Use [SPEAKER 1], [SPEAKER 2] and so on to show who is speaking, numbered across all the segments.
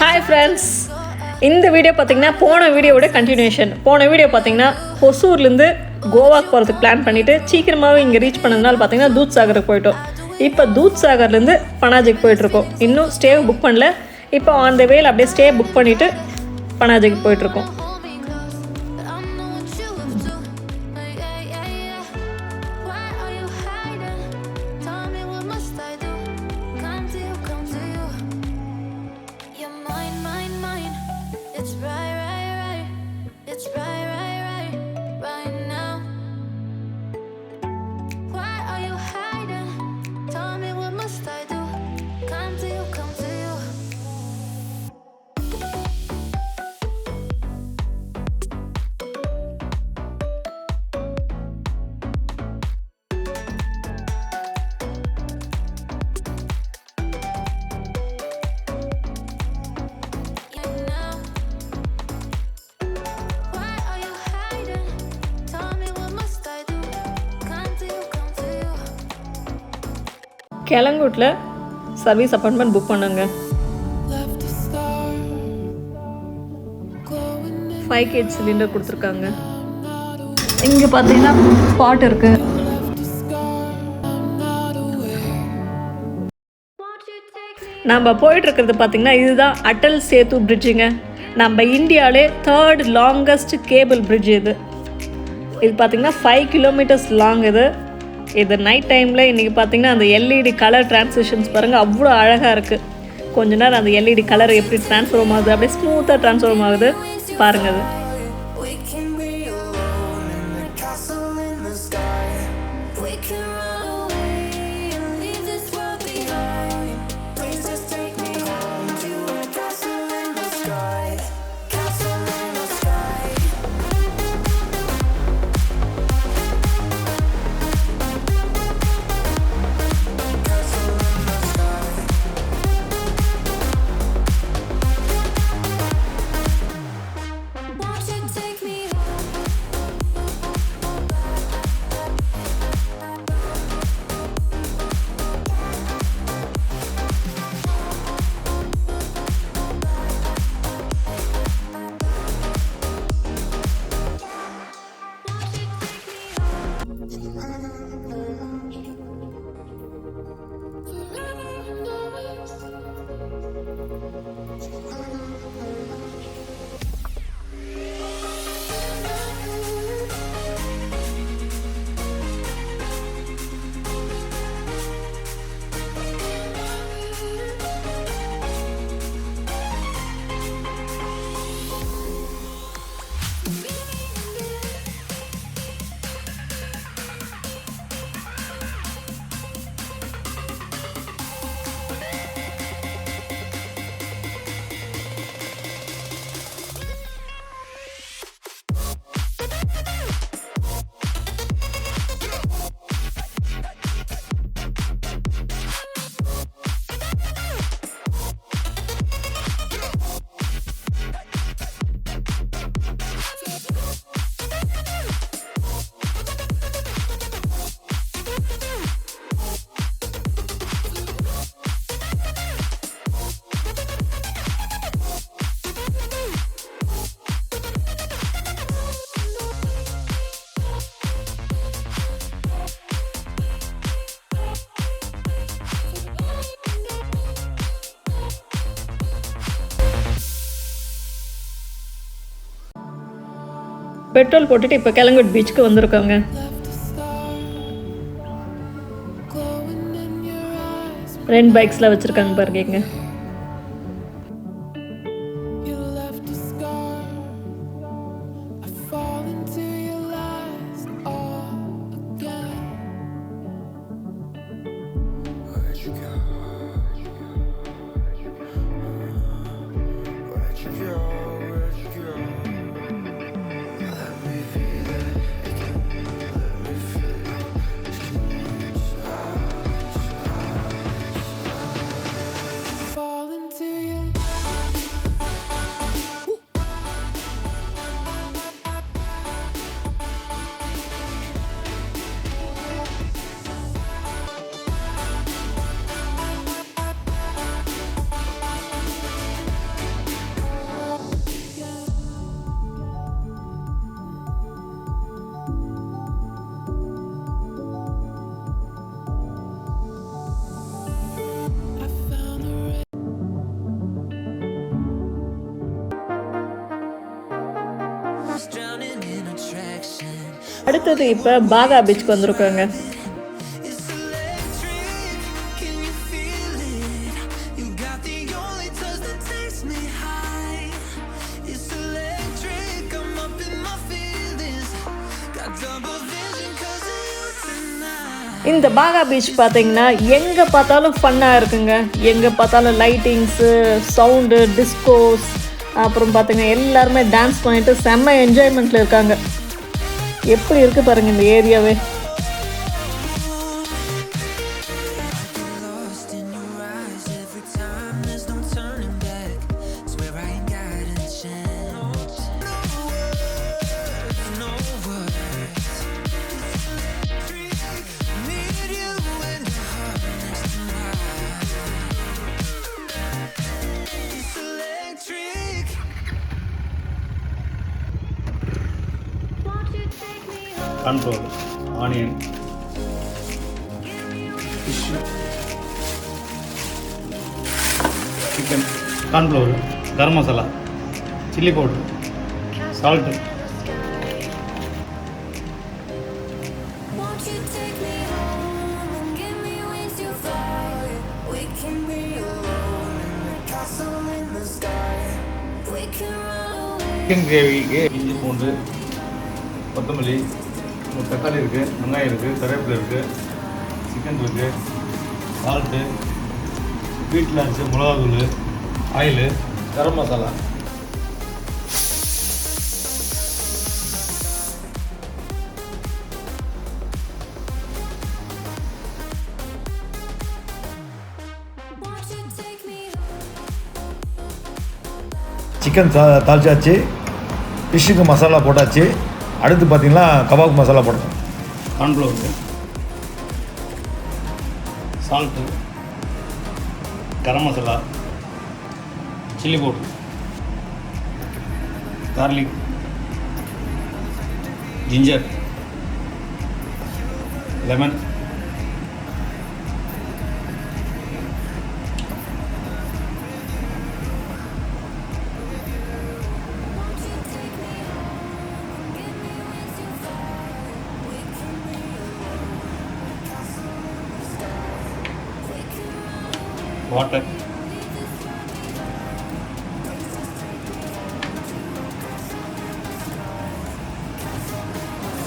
[SPEAKER 1] Hi friends, இந்த video பார்த்தீங்கன்னா போன வீடியோவோட கண்டினியூஷன். போன வீடியோ பார்த்தீங்கன்னா ஹொசூர்லேருந்து கோவாக்கு போகிறதுக்கு பிளான் பண்ணிவிட்டு சீக்கிரமாகவே இங்கே ரீச் பண்ணதுனால பார்த்தீங்கன்னா தூத்சாகருக்கு போயிட்டோம். இப்போ தூத்சாகர்லேருந்து பனாஜிக்கு போயிட்டுருக்கோம். இன்னும் ஸ்டே புக் பண்ணல. இப்போ ஆன் த வேல அப்படியே ஸ்டே புக் பண்ணிவிட்டு பனாஜிக்கு போயிட்டுருக்கோம். Calangute சர்வீஸ் அப்பார்ட்மெண்ட் புக் பண்ணுங்க. 5 kg சிலிண்டர் கொடுத்துருக்காங்க. இங்கே பார்த்தீங்கன்னா பாட் இருக்கு. நம்ம போயிட்டு இருக்கிறது பார்த்தீங்கன்னா இதுதான் அட்டல் சேது பிரிட்ஜுங்க. நம்ம இந்தியாவிலே 3rd லாங்கஸ்ட் கேபிள் பிரிட்ஜ் இது. இது பார்த்தீங்கன்னா 5 kilometers லாங். இது நைட் டைமில் இன்றைக்கி பார்த்தீங்கன்னா அந்த எல்இடி கலர் ட்ரான்ஸ்மிஷன்ஸ் பாருங்கள், அவ்வளோ அழகாக இருக்குது. கொஞ்ச நேரம் அந்த எல்இடி கலர் எப்படி ட்ரான்ஸ்ஃபார்ம் ஆகுது, அப்படியே ஸ்மூத்தாக ட்ரான்ஸ்ஃபார்ம் ஆகுது பாருங்கள். அது பெட்ரோல் போட்டுட்டு இப்போ Calangute பீச்சுக்கு வந்திருக்காங்க. ரெண்டு பைக்ஸ்லாம் வச்சுருக்காங்க பாருங்க. அடுத்தது இப்போ பாகா பீச்சுக்கு வந்திருக்கோங்க. இந்த பாகா பீச் பார்த்தீங்கன்னா எங்கே பார்த்தாலும் ஃபன்னாக இருக்குங்க. எங்கே பார்த்தாலும் லைட்டிங்ஸு, சவுண்டு, டிஸ்கோஸ், அப்புறம் பார்த்தீங்கன்னா எல்லாருமே டான்ஸ் பண்ணிட்டு செம்ம என்ஜாய்மெண்ட்டில் இருக்காங்க. எப்படி இருக்குது பாருங்கள் இந்த ஏரியாவே.
[SPEAKER 2] Control, onion, fish, chicken, corn flour, garam masala, chili powder, salt. Chicken gravy, inji poondu, கொத்தமல்லி, தக்காளி இருக்குது, வெங்காயம் இருக்குது, கருவேப்பிலை இருக்குது, சிக்கன் இருக்குது, சால்ட்டு, வீட்டில் அரைச்ச மிளகாத்தூள், ஆயிலு, கரம் மசாலா.
[SPEAKER 3] சிக்கன் தாளிச்சாச்சு, ஃபிஷ்ஷுக்கு மசாலா போட்டாச்சு. அடுத்து பார்த்தீங்கன்னா கபாப் மசாலா போடணும்.
[SPEAKER 2] Cornflour, salt, garam masala, chilli powder, garlic, ginger, lemon, water,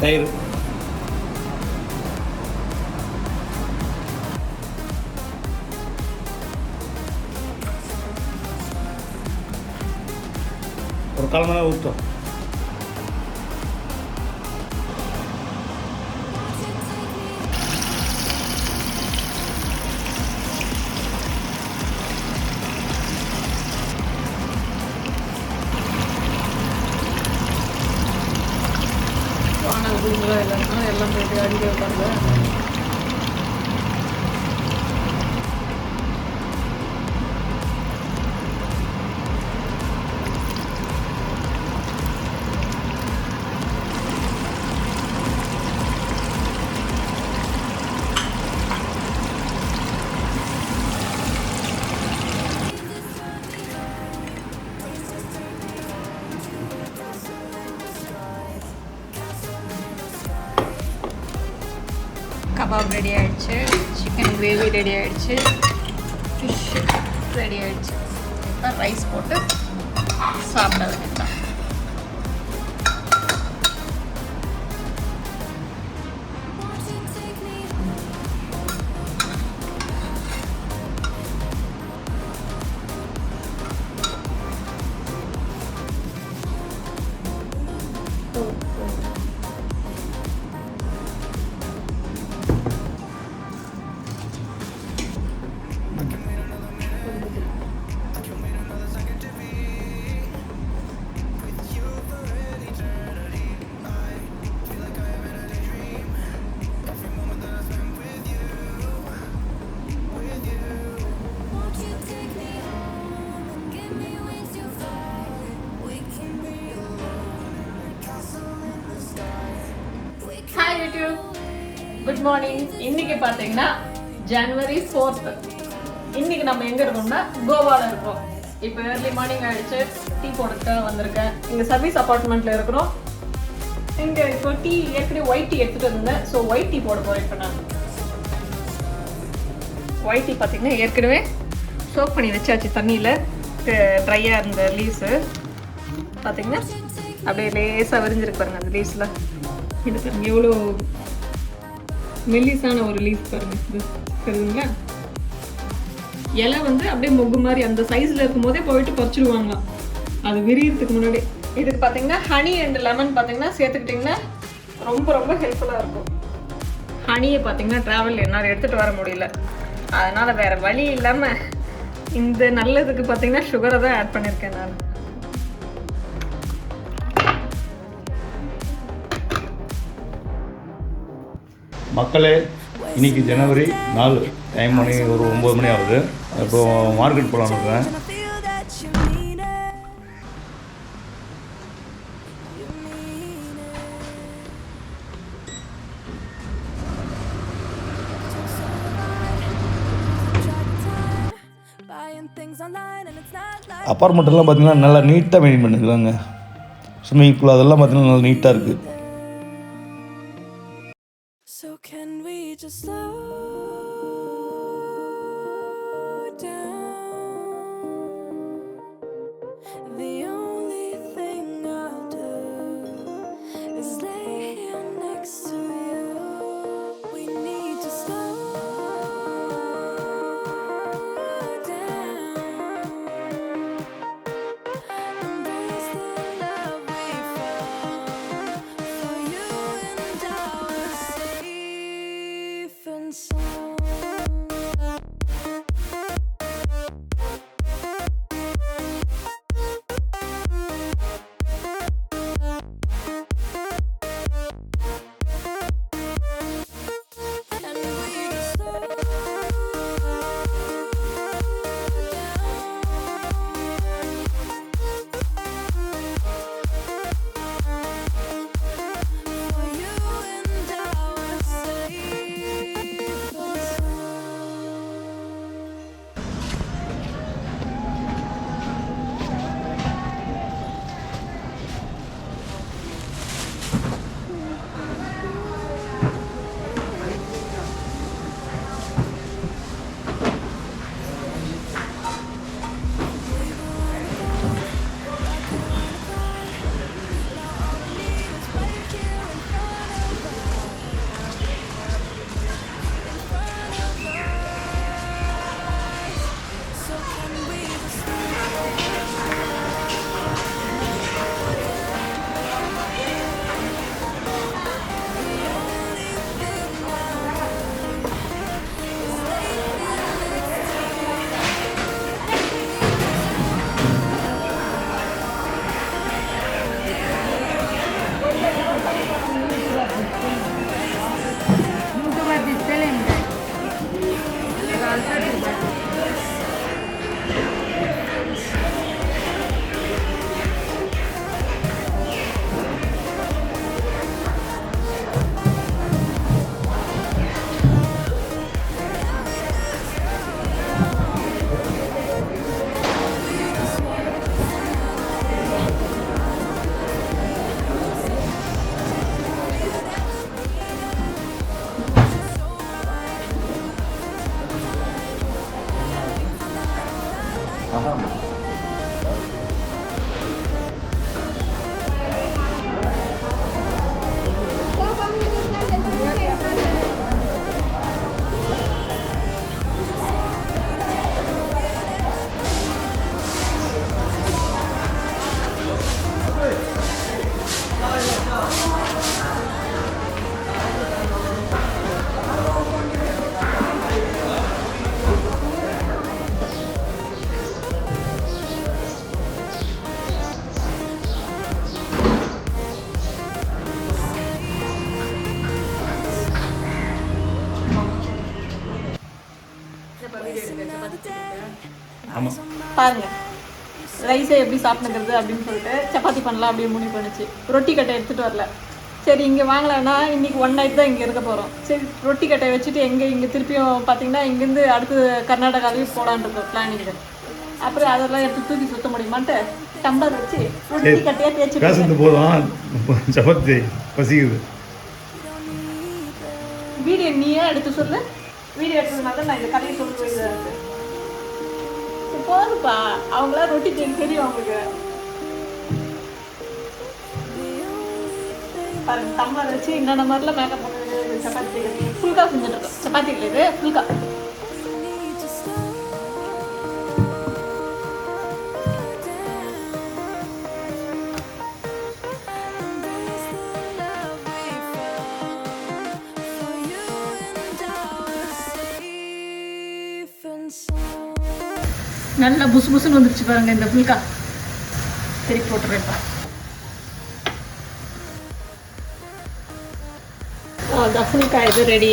[SPEAKER 2] தயிர், ஒரு 1/4 மணி நேரம் ஊற்றோம்.
[SPEAKER 1] எல்லாம் போயிட்டு அடிக்க வைப்பாங்க. கபாப் ரெடி ஆகிடுச்சு, சிக்கன் கிரேவி ரெடி ஆகிடுச்சு, ஃபிஷ் ரெடி ஆகிடுச்சு. இப்போ ரைஸ் போட்டு சாப்பிட வேண்டியதான். Good morning. இன்னைக்கு பார்த்தீங்கன்னா January 4th. இன்னைக்கு நம்ம எங்கே இருக்கோம்னா கோவாவில் இருக்கோம். இப்போ ஏர்லி மார்னிங் ஆகிடுச்சு, டீ போட்டுட்டு வந்திருக்கேன். இங்கே சர்வீஸ் அப்பார்ட்மெண்ட்டில் இருக்கிறோம். இங்கே இப்போ டீ ஏற்கனவே ஒயிட் டீ எடுத்துகிட்டு வந்தேன். ஸோ ஒயிட் டீ போட போகிறேன் இப்போ நான். ஒயிட் டீ பார்த்திங்கன்னா ஏற்கனவே சோக் பண்ணி வச்சாச்சு தண்ணியில். ட்ரையாக இருந்த லீவ்ஸு பார்த்திங்கன்னா அப்படியே லேசாக விரிஞ்சிருக்கு பாருங்கள் அந்த லீவ்ஸில். இது பாருங்கள் எவ்வளோ மெல்லிஸான ஒரு லீஃப் பாருங்கள். இது தெரியுதுங்களா? இலை வந்து அப்படியே மொக்கு மாதிரி அந்த சைஸில் இருக்கும் போதே போயிட்டு பறிச்சிடுவாங்களாம் அது விரியறதுக்கு முன்னாடி. இதுக்கு பார்த்தீங்கன்னா ஹனி அண்ட் லெமன் பார்த்தீங்கன்னா சேர்த்துக்கிட்டிங்கன்னா ரொம்ப ரொம்ப ஹெல்ப்ஃபுல்லாக இருக்கும். ஹனியை பார்த்தீங்கன்னா ட்ராவல் என்னால் எடுத்துகிட்டு வர முடியல, அதனால் வேறு வழி இல்லாமல் இந்த நல்லதுக்கு பார்த்தீங்கன்னா சுகரை தான் ஆட் பண்ணியிருக்கேன் நான்.
[SPEAKER 2] மக்களே, இன்னைக்கு ஜனவரி 4, டைம் மணி ஒரு 9 மணி ஆகுது. இப்போ மார்க்கெட் போகலான்னு இருக்கேன்.
[SPEAKER 3] அப்பார்ட்மெண்ட்டெல்லாம் பார்த்தீங்கன்னா நல்லா நீட்டாக மெயின்டைன் பண்ணிக்கிறாங்க. ஸ்விம்மிங் பூல் அதெல்லாம் பார்த்தீங்கன்னா நல்லா நீட்டாக இருக்குது.
[SPEAKER 4] So can we just slow down? The only thing I'll do is lay here next to you. We need to slow down. Embrace the love we found for you and our safe and sound. And we just slow down for you and our safe and sound. So can we just
[SPEAKER 2] ஆமாம்,
[SPEAKER 1] பாருங்க ரைஸை எப்படி சாப்பிட்டுக்கிறது அப்படின்னு சொல்லிட்டு சப்பாத்தி பண்ணலாம் அப்படின்னு முடிவு பண்ணுச்சு. ரொட்டி கட்டை எடுத்துகிட்டு வரல. சரி இங்கே வாங்கலான்னா இன்றைக்கி 1 நைட் தான் இங்கே இருக்க போகிறோம். சரி ரொட்டி கட்டையை வச்சுட்டு இங்கே திருப்பியும் பார்த்தீங்கன்னா இங்கேருந்து அடுத்து கர்நாடகாவையும் போகலான்னு இருக்கோம் பிளானிங்கு. அப்புறம் அதெல்லாம் எடுத்து தூக்கி சுத்த முடியுமான்ட்டு டம்ளர் வச்சு ரொட்டி கட்டியாக தேய்ச்சி
[SPEAKER 2] பேசுறது போதும் சப்பாத்தி பசிக்குது.
[SPEAKER 1] வீடியோ நீயே எடுத்து சொல்லு. வீடியோ எடுத்ததுனால நான் இந்த கதையை சொல்ல வேண்டியதாக இருக்கு. போதுப்பா, அவங்களாம் ரொட்டி தெரியும் அவங்களுக்கு. பாருங்க டம்ளர் வச்சு என்னென்ன மாதிரிலாம் மேக்கப் பண்ண சப்பாத்தி ஃபுல்கா செஞ்சுட்டு இருக்கோம். சப்பாத்தி இல்லை, இது ஃபுல்கா. நல்லா புசு புசுன்னு வந்துருச்சு பாருங்க இந்த ஃபுல்கா. திருப்பி போட்டுருப்பா. அந்த ஃபுல்கா இது ரெடி.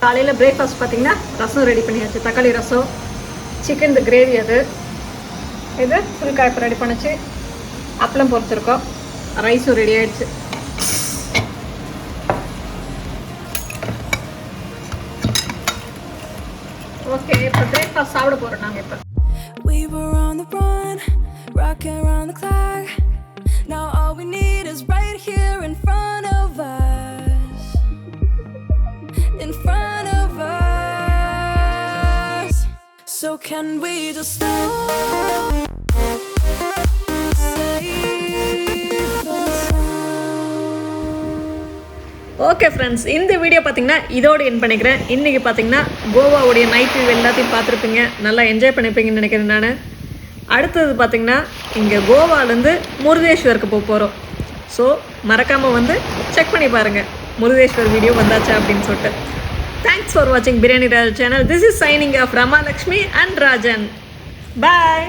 [SPEAKER 1] காலையில் பிரேக்ஃபாஸ்ட் பார்த்தீங்கன்னா ரசம் ரெடி பண்ணியாச்சு. தக்காளி ரசம், சிக்கன் கிரேவி, அது இது ஃபுல்கா இப்போ ரெடி பண்ணிச்சு. அப்பளம் பொறுத்திருக்கோம். ரைஸும் ரெடி ஆயிடுச்சு. ஓகே, இப்போ பிரேக்ஃபாஸ்ட் சாப்பிட போகிறோம் நாங்கள். இப்போ
[SPEAKER 4] We were on the run, rocking around the clock. Now all we need is right here in front of us. In front of us. So can we just stop?
[SPEAKER 1] Okay friends, இந்த video பார்த்தீங்கன்னா இதோடு என் பண்ணிக்கிறேன். இன்றைக்கி பார்த்தீங்கன்னா கோவாவுடைய night view எல்லாத்தையும் பார்த்துருப்பீங்க, நல்லா enjoy பண்ணியிருப்பீங்கன்னு நினைக்கிறேன் நான். அடுத்தது பார்த்தீங்கன்னா இங்கே கோவாலேருந்து முருதேஸ்வருக்கு போக போகிறோம். ஸோ மறக்காமல் வந்து செக் பண்ணி பாருங்கள் முருதேஸ்வர் வீடியோ வந்தாச்சா அப்படின்னு சொல்லிட்டு. தேங்க்ஸ் ஃபார் வாட்சிங் biryani Raj channel. This is signing off Ramalakshmi and Rajan. Bye.